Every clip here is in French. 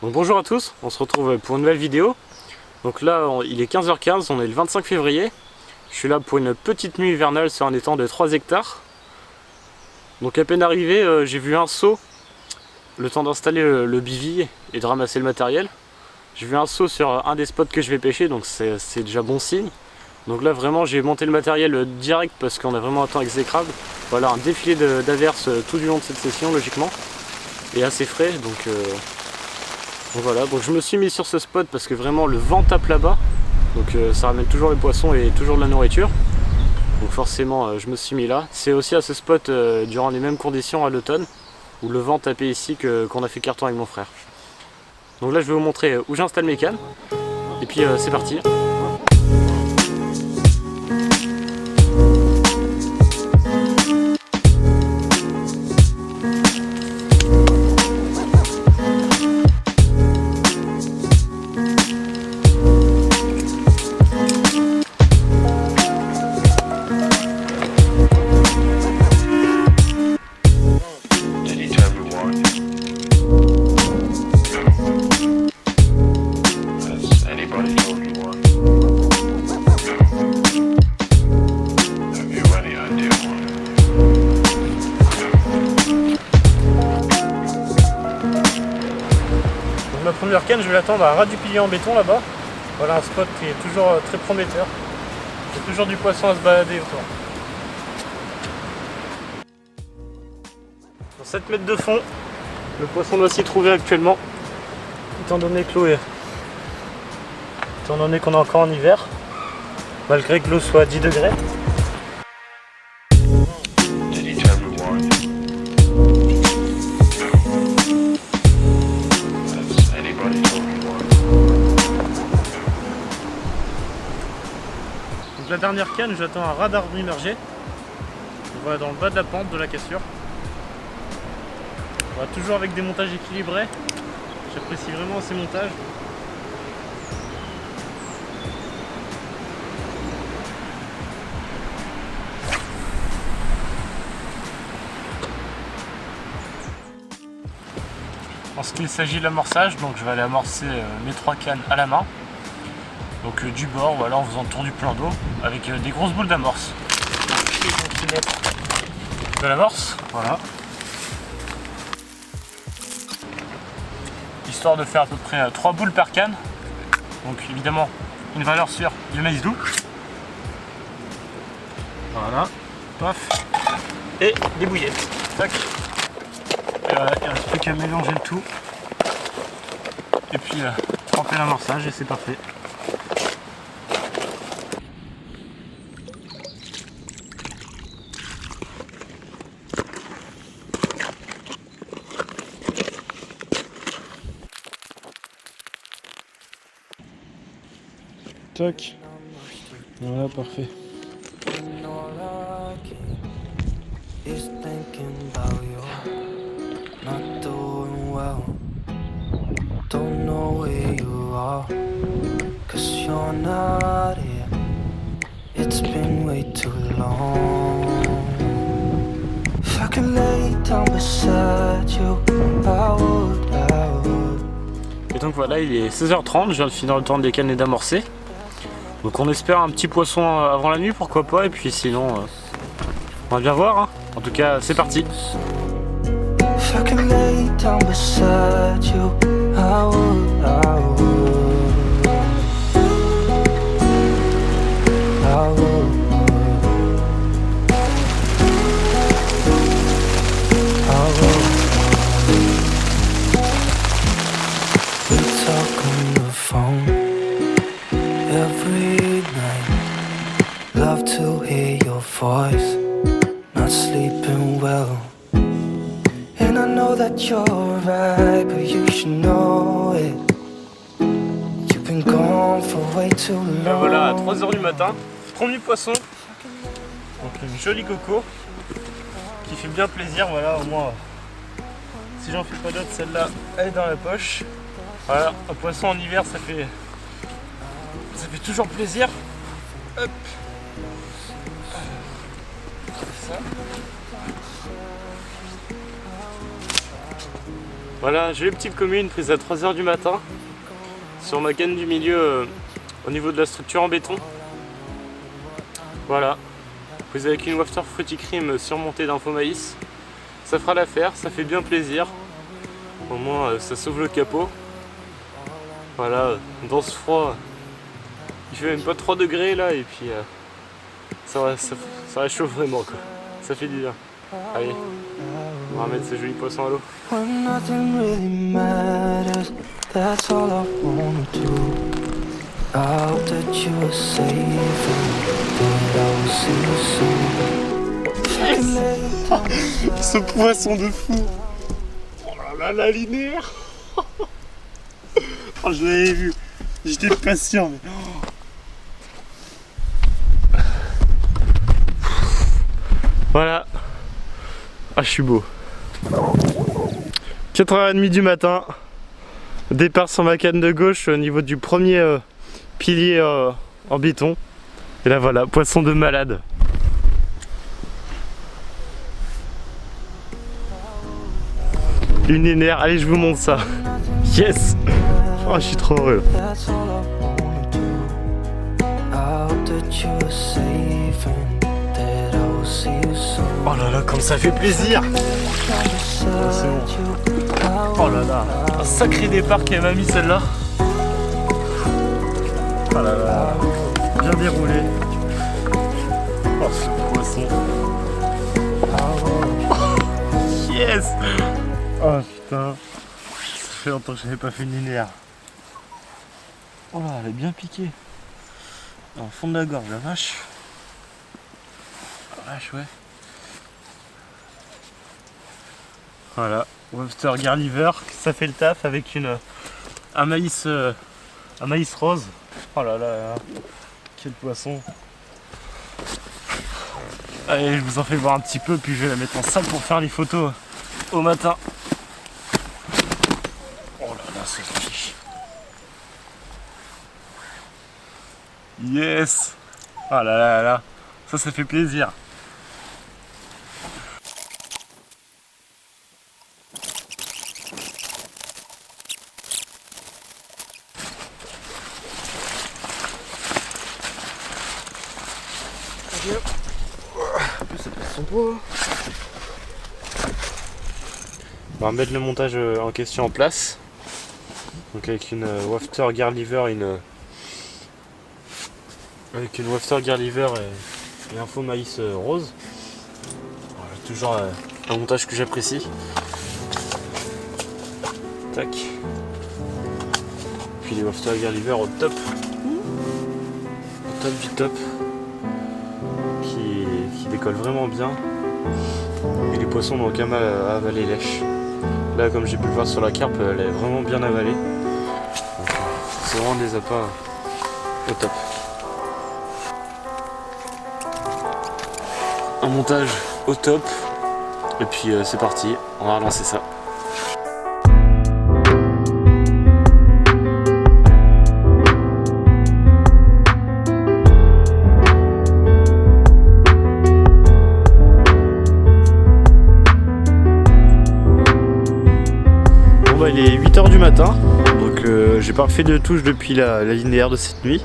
Donc bonjour à tous, on se retrouve pour une nouvelle vidéo. Donc là il est 15h15, on est le 25 février. Je suis là pour une petite nuit hivernale sur un étang de 3 hectares. Donc à peine arrivé, j'ai vu un seau, le temps d'installer le bivy et de ramasser le matériel. J'ai vu un seau sur un des spots que je vais pêcher, donc c'est déjà bon signe. Donc là vraiment j'ai monté le matériel direct parce qu'on a vraiment un temps exécrable. Voilà, un défilé d'averses tout du long de cette session logiquement. Et assez frais, donc voilà, donc je me suis mis sur ce spot parce que vraiment le vent tape là-bas. Donc ça ramène toujours les poissons et toujours de la nourriture. Donc forcément je me suis mis là. C'est aussi à ce spot durant les mêmes conditions à l'automne, où le vent tapait ici qu'on a fait carton avec mon frère. Donc là je vais vous montrer où j'installe mes cannes. Et puis c'est parti. Ma première canne, je vais l'attendre à ras du pilier en béton là-bas. Voilà un spot qui est toujours très prometteur. Il y a toujours du poisson à se balader autour. Sur 7 mètres de fond, le poisson doit s'y trouver actuellement. Étant donné qu'on est encore en hiver, malgré que l'eau soit à 10 degrés. Donc la dernière canne, j'attends un ras d'arbre immergé. Voilà, dans le bas de la pente de la cassure. Voilà, toujours avec des montages équilibrés. J'apprécie vraiment ces montages. En ce qu'il s'agit de l'amorçage, donc je vais aller amorcer mes 3 cannes à la main. Donc du bord, voilà, en faisant le tour du plan d'eau avec des grosses boules d'amorce. De l'amorce, voilà. Histoire de faire à peu près 3 boules par canne. Donc évidemment une valeur sur le maïs doux. Voilà, paf. Et des bouillettes. Tac. Et voilà, il ne reste plus qu'à mélanger le tout. Et puis tremper l'amorçage et c'est parfait. Tac. Voilà, parfait. Et donc voilà, il est 16h30, je viens de finir le temps des cannes et d'amorcer. Donc on espère un petit poisson avant la nuit, pourquoi pas, et puis sinon on va bien voir, hein. En tout cas c'est parti. Love to hear your voice, not sleeping well. And I know that you're right, but you should know it. You've been gone for way too long. Et voilà, à 3h du matin, premier poisson. Donc une jolie coco qui fait bien plaisir, voilà, au moins si j'en fais pas d'autres, celle-là elle est dans la poche. Voilà, un poisson en hiver ça fait toujours plaisir. Hop. Ça. Voilà, j'ai une petite commune prise à 3 h du matin sur ma canne du milieu au niveau de la structure en béton. Voilà, prise avec une wafter fruity cream surmontée d'un faux maïs. Ça fera l'affaire, ça fait bien plaisir. Au moins ça sauve le capot. Voilà, dans ce froid, il fait même pas 3 degrés là et puis ça réchauffe vraiment quoi. Ça fait du bien. Allez, on va remettre ces jolis poissons à l'eau. When nothing really matters, that's all I wanna do. I hope that you are safe and that I will see you soon. Ce poisson de fou! Oh là là, la linéaire! Oh, je l'avais vu, j'étais pas sûr mais... Voilà. Ah, je suis beau. 4h30 du matin. Départ sur ma canne de gauche au niveau du premier pilier en béton. Et là voilà, poisson de malade. Une linéaire, allez je vous montre ça. Yes. Oh, je suis trop heureux. That's all I wanna do. I hope that you are safe and that I will see you soon. Oh là là, comme ça fait plaisir. C'est bon. Oh là là, un sacré départ qu'elle m'a mis celle-là. Oh là là, bien déroulé. Oh ce poisson. Yes. Oh putain, ça fait longtemps que je n'avais pas fait une linéaire. Oh là, elle est bien piquée. Dans le fond de la gorge, la vache. La vache, ouais. Voilà, Webster Garliver, ça fait le taf avec un maïs rose. Oh là là, là, quel poisson. Allez, je vous en fais voir un petit peu, puis je vais la mettre en salle pour faire les photos au matin. Oh là là, c'est fiche. Yes. Oh là là là, ça fait plaisir. On va remettre le montage en question en place. Donc avec une wafter Garliver, avec une wafter Garliver et un faux maïs rose. Voilà, toujours un montage que j'apprécie. Tac. Puis les wafter Garliver au top. Au top du top. Qui décolle vraiment bien. Et les poissons n'ont aucun mal à avaler lèche. Là, comme j'ai pu le voir sur la carpe, elle est vraiment bien avalée. C'est vraiment des appâts au top. Un montage au top. Et puis c'est parti, on va relancer ça. Il est 8 h du matin, donc j'ai pas refait de touche depuis la linéaire de cette nuit.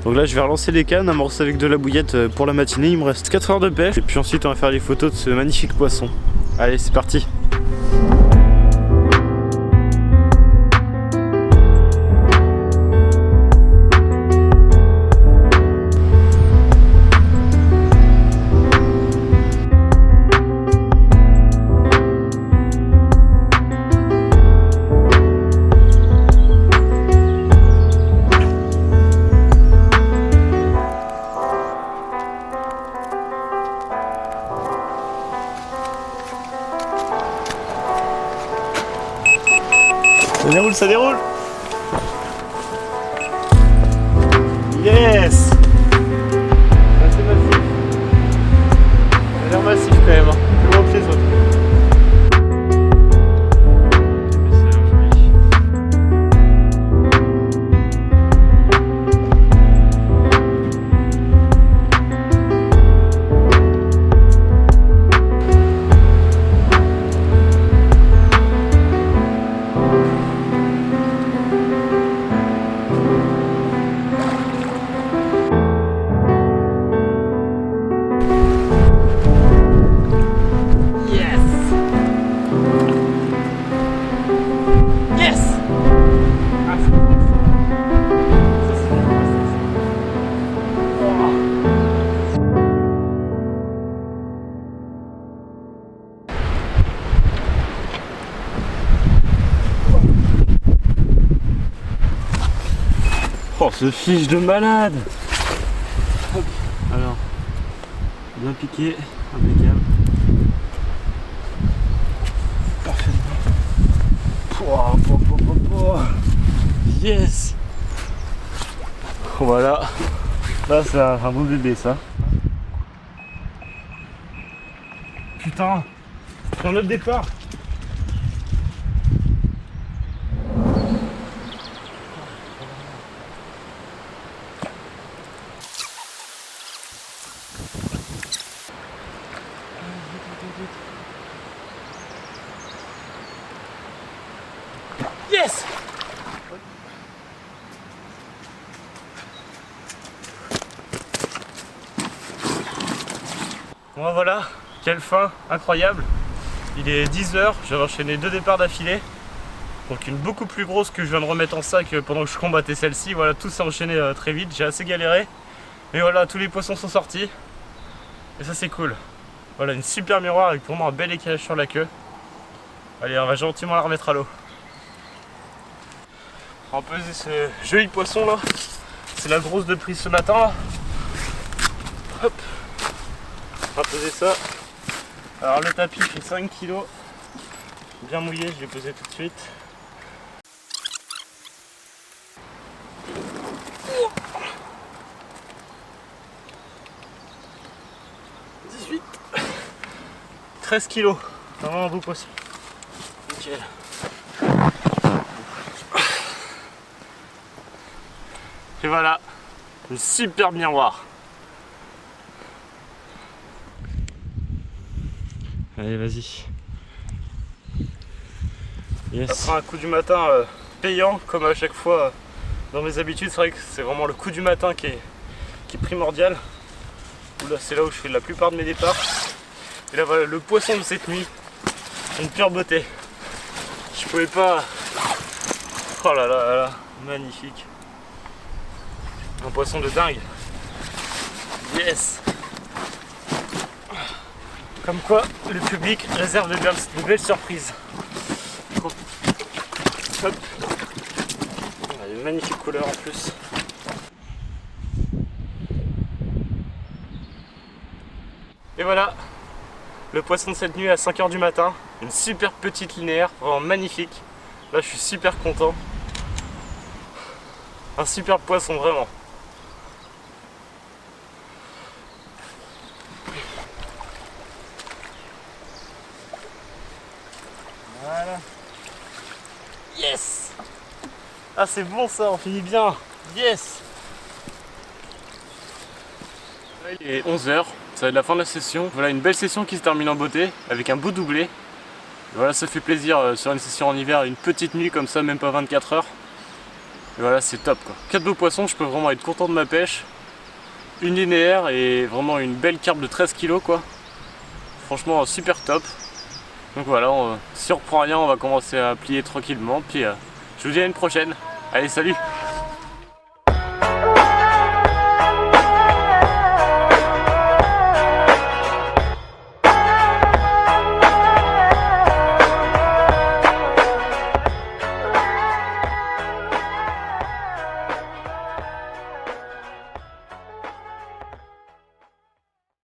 Donc là je vais relancer les cannes, amorcer avec de la bouillette pour la matinée. Il me reste 4 heures de pêche et puis ensuite on va faire les photos de ce magnifique poisson. Allez, c'est parti. Ça déroule. Yes. C'est massif. Ça a l'air massif quand même, hein. Plus gros que les autres. Oh, ce fiche de malade. Hop. Alors, bien piqué, impeccable. Parfaitement. Yes. Voilà. Là, c'est un beau bébé, ça. Putain, c'est un autre départ. Yes. Bon voilà, quelle fin incroyable. Il est 10 h, j'avais enchaîné 2 départs d'affilée. Donc une beaucoup plus grosse que je viens de remettre en sac pendant que je combattais celle-ci. Voilà, tout s'est enchaîné très vite, j'ai assez galéré. Mais voilà, tous les poissons sont sortis. Et ça c'est cool. Voilà, une super miroir avec pour moi un bel équilibre sur la queue. Allez, on va gentiment la remettre à l'eau. On va peser ce joli poisson là. C'est la grosse de prise ce matin là. Hop. On va peser ça. Alors le tapis fait 5 kg. Bien mouillé, je l'ai pesé tout de suite. « 13 kg. Vraiment un beau poisson. Nickel. Et voilà, une super miroir. Allez, vas-y. Yes. Après un coup du matin payant, comme à chaque fois dans mes habitudes, c'est vrai que c'est vraiment le coup du matin qui est primordial. Là, c'est là où je fais la plupart de mes départs. Et là, voilà, le poisson de cette nuit, une pure beauté. Je pouvais pas... Oh là là là, magnifique. Un poisson de dingue. Yes. Comme quoi, le public réserve de belles surprises. Hop. On a une magnifique couleur en plus. Et voilà, le poisson de cette nuit à 5 h du matin. Une super petite linéaire, vraiment magnifique. Là, je suis super content. Un super poisson, vraiment. Voilà. Yes. Ah, c'est bon ça, on finit bien. Yes. Là, il est 11 h, ça va être la fin de la session. Voilà une belle session qui se termine en beauté avec un beau doublé. Et voilà, ça fait plaisir sur une session en hiver, une petite nuit comme ça, même pas 24 h. Et voilà, c'est top quoi. 4 beaux poissons, je peux vraiment être content de ma pêche. Une linéaire et vraiment une belle carpe de 13 kg quoi. Franchement super top. Donc voilà, si on reprend rien, on va commencer à plier tranquillement. Puis je vous dis à une prochaine. Allez, salut!